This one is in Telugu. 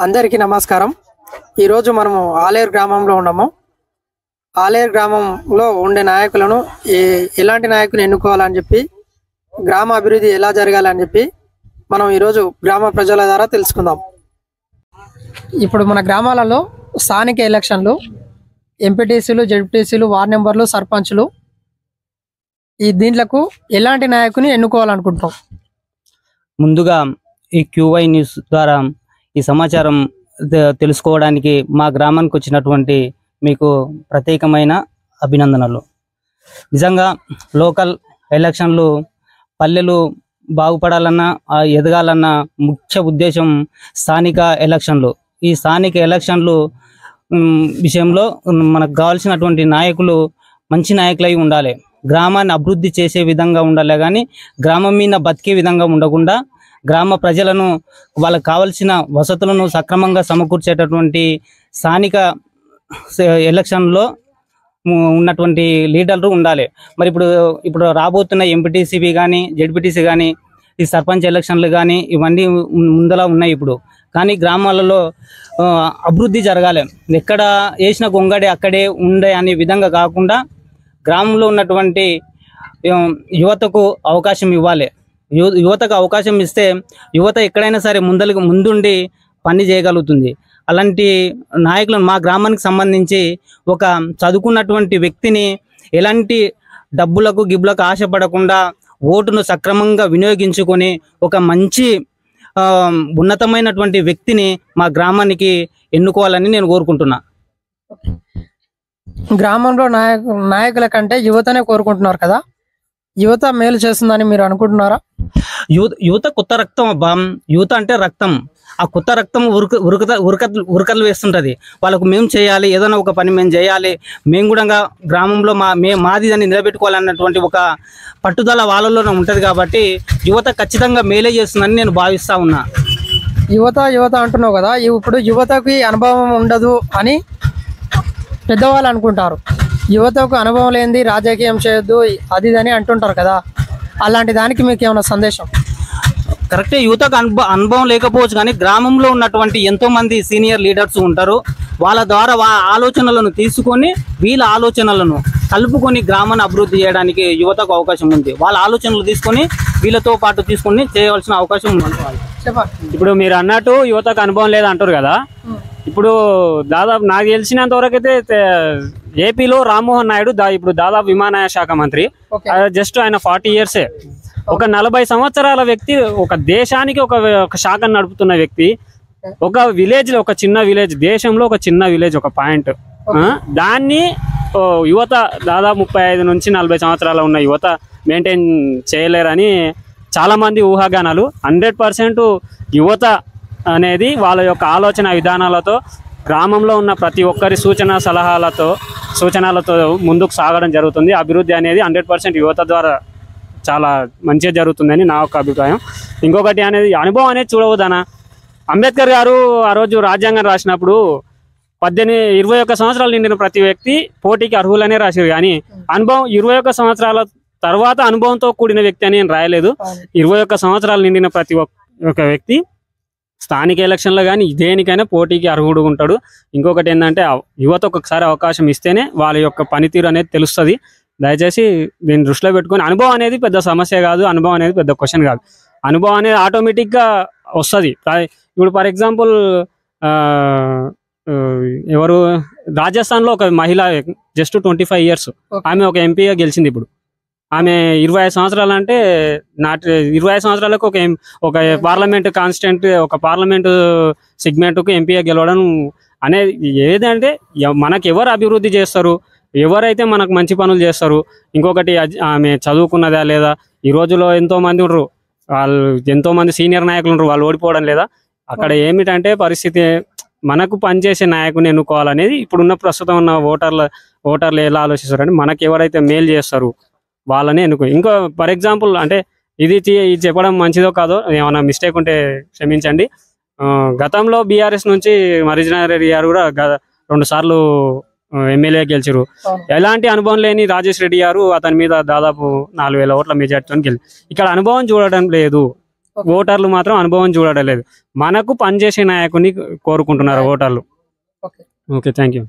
అందరికీ నమస్కారం। ఈరోజు మనము ఆలేరు గ్రామంలో ఉన్నాము। ఆలేరు గ్రామంలో ఉండే నాయకులను ఎలాంటి నాయకుని ఎన్నుకోవాలని చెప్పి, గ్రామ అభివృద్ధి ఎలా జరగాలని చెప్పి మనం ఈరోజు గ్రామ ప్రజల ద్వారా తెలుసుకుందాం। ఇప్పుడు మన గ్రామాలలో స్థానిక ఎలక్షన్లు, ఎంపీటీసీలు, జెడ్పీటీసీలు, వార్డు మెంబర్లు, సర్పంచ్లు, దీంట్లకు ఎలాంటి నాయకుని ఎన్నుకోవాలనుకుంటున్నాం? ముందుగా ఈ క్యూవై న్యూస్ ద్వారా ఈ సమాచారం తెలుసుకోవడానికి మా గ్రామానికి వచ్చినటువంటి మీకు ప్రత్యేకమైన అభినందనలు। నిజంగా లోకల్ ఎలక్షన్లు పల్లెలు బాగుపడాలన్నా ఎదగాలన్న ముఖ్య ఉద్దేశం స్థానిక ఎలక్షన్లు। ఈ స్థానిక ఎలక్షన్లు విషయంలో మనకు కావాల్సినటువంటి నాయకులు మంచి నాయకులై ఉండాలి, గ్రామాన్ని అభివృద్ధి చేసే విధంగా ఉండాలి, కానీ గ్రామం మీద బతికే విధంగా ఉండకుండా గ్రామ ప్రజలను వాళ్ళకు కావాల్సిన వసతులను సక్రమంగా సమకూర్చేటటువంటి స్థానిక ఎలక్షన్లో ఉన్నటువంటి లీడర్లు ఉండాలి। మరి ఇప్పుడు రాబోతున్న ఎంపీటీసీవి కానీ, జెడ్పీటీసీ కానీ, ఈ సర్పంచ్ ఎలక్షన్లు కానీ ఇవన్నీ ముందలా ఉన్నాయి ఇప్పుడు। కానీ గ్రామాలలో అభివృద్ధి జరగాలి, ఎక్కడ వేసిన గొంగడి అక్కడే ఉండే అనే విధంగా కాకుండా గ్రామంలో ఉన్నటువంటి యువతకు అవకాశం ఇవ్వాలి। యువతకు అవకాశం ఇస్తే యువత ఎక్కడైనా సరే ముందుండి పని చేయగలుగుతుంది। అలాంటి నాయకులను మా గ్రామానికి సంబంధించి ఒక చదువుకున్నటువంటి వ్యక్తిని ఎలాంటి డబ్బులకు గిబ్బులకు ఆశపడకుండా ఓటును సక్రమంగా వినియోగించుకొని ఒక మంచి ఉన్నతమైనటువంటి వ్యక్తిని మా గ్రామానికి ఎన్నుకోవాలని నేను కోరుకుంటున్నా। గ్రామంలో నాయకుల కంటే యువతనే కోరుకుంటున్నారు కదా, యువత మేలు చేస్తుందని మీరు అనుకుంటున్నారా? యువత కొత్త రక్తం అబ్బా, యువత అంటే రక్తం, ఆ కొత్త రక్తం ఉరకలు వేస్తుంటది। వాళ్ళకు మేము చేయాలి, ఏదైనా ఒక పని మేము చేయాలి, మేము కూడా గ్రామంలో మాది దాన్ని నిలబెట్టుకోవాలన్నటువంటి ఒక పట్టుదల వాళ్ళలోనే ఉంటుంది కాబట్టి యువత ఖచ్చితంగా మేలే చేస్తుందని నేను భావిస్తా ఉన్నా। యువత అంటున్నావు కదా, ఇప్పుడు యువతకి అనుభవం ఉండదు అని పెద్దవాళ్ళు అనుకుంటారు, యువతకు అనుభవం లేనిది రాజకీయం చేయొద్దు అది అని అంటుంటారు కదా, అలాంటి దానికి మీకు ఏమైనా సందేశం? కరెక్టే, యువతకు అనుభవం లేకపోవచ్చు, కానీ గ్రామంలో ఉన్నటువంటి ఎంతోమంది సీనియర్ లీడర్స్ ఉంటారు, వాళ్ళ ద్వారా ఆలోచనలను తీసుకొని వీళ్ళ ఆలోచనలను కలుపుకొని గ్రామాన్ని అభివృద్ధి చేయడానికి యువతకు అవకాశం ఉంది। వాళ్ళ ఆలోచనలు తీసుకొని వీళ్ళతో పాటు తీసుకొని చేయవలసిన అవకాశం ఉంది। ఇప్పుడు మీరు అన్నట్టు యువతకు అనుభవం లేదు అంటారు కదా, ఇప్పుడు దాదాపు నాకు తెలిసినంత వరకు అయితే ఏపీలో రామ్మోహన్ నాయుడు ఇప్పుడు దాదాపు విమానయాన శాఖ మంత్రి, జస్ట్ ఆయన 40 years, ఒక 40 సంవత్సరాల వ్యక్తి, ఒక దేశానికి ఒక శాఖను నడుపుతున్న వ్యక్తి, ఒక విలేజ్ లో, ఒక చిన్న విలేజ్, దేశంలో ఒక చిన్న విలేజ్, ఒక పాయింట్, దాన్ని యువత దాదాపు 35 నుంచి 40 సంవత్సరాలు ఉన్న యువత మెయింటైన్ చేయలేరని చాలా మంది ఊహాగానాలు। 100% యువత అనేది వాళ్ళ యొక్క ఆలోచన విధానాలతో గ్రామంలో ఉన్న ప్రతి ఒక్కరి సూచనలతో ముందుకు సాగడం జరుగుతుంది। అభివృద్ధి అనేది 100% యువత ద్వారా చాలా మంచిగా జరుగుతుందని నా యొక్క అభిప్రాయం। ఇంకొకటి అనేది అనుభవం అనేది చూడవద్దనా, అంబేద్కర్ గారు ఆ రోజు రాజ్యాంగం రాసినప్పుడు 21 సంవత్సరాలు నిండిన ప్రతి వ్యక్తి పోటీకి అర్హులనే రాశారు, కానీ అనుభవం 21 సంవత్సరాల తర్వాత అనుభవంతో కూడిన వ్యక్తి అని నేను రాయలేదు। 21 సంవత్సరాలు నిండిన ప్రతి ఒక్క వ్యక్తి స్థానిక ఎలక్షన్లో కానీ దేనికైనా పోటీకి అర్హుడు ఉంటాడు। ఇంకొకటి ఏంటంటే యువత ఒకసారి అవకాశం ఇస్తేనే వాళ్ళ యొక్క పనితీరు అనేది తెలుస్తుంది। దయచేసి దీన్ని దృష్టిలో పెట్టుకొని, అనుభవం అనేది పెద్ద సమస్య కాదు, అనుభవం అనేది పెద్ద క్వశ్చన్ కాదు, అనుభవం అనేది ఆటోమేటిక్గా వస్తుంది। ఇప్పుడు ఫర్ ఎగ్జాంపుల్ ఎవరు రాజస్థాన్లో ఒక మహిళ జస్ట్ 25 years, ఆమె ఒక ఎంపీగా గెలిచింది। ఇప్పుడు ఆమె 25 సంవత్సరాలు అంటే 25 సంవత్సరాలకు ఒక పార్లమెంట్ కాన్స్టిట్యూంట్, ఒక పార్లమెంటు సెగ్మెంట్కు ఎంపీగా గెలవడం అనేది ఏదంటే మనకు ఎవరు అభివృద్ధి చేస్తారు, ఎవరైతే మనకు మంచి పనులు చేస్తారు। ఇంకొకటి ఆమె చదువుకున్నదా లేదా, ఈ రోజులో ఎంతోమంది ఉండరు, ఎంతోమంది సీనియర్ నాయకులు ఉండరు, వాళ్ళు ఓడిపోవడం లేదా, అక్కడ ఏమిటంటే పరిస్థితి మనకు పనిచేసే నాయకుని ఎన్నుకోవాలనేది ఇప్పుడున్న ప్రస్తుతం ఉన్న ఓటర్లు ఎలా ఆలోచిస్తారంటే మనకు ఎవరైతే మేలు చేస్తారు వాళ్ళని ఎన్నుకో। ఇంకో ఫర్ ఎగ్జాంపుల్ అంటే ఇది చెప్పడం మంచిదో కాదో, ఏమైనా మిస్టేక్ ఉంటే క్షమించండి, గతంలో బీఆర్ఎస్ నుంచి మరిజినారెడ్డి రెడ్డి గారు కూడా 2 సార్లు ఎమ్మెల్యే గెలిచారు, ఎలాంటి అనుభవం లేని రాజేష్ రెడ్డి గారు అతని మీద దాదాపు 4000 ఓట్ల మెజార్టీతో గెలిచి, ఇక్కడ అనుభవం చూడడం లేదు, ఓటర్లు మాత్రం అనుభవం చూడలేదు. మనకు పనిచేసే నాయకుని కోరుకుంటున్నారు ఓటర్లు. ఓకే. Okay, thank you.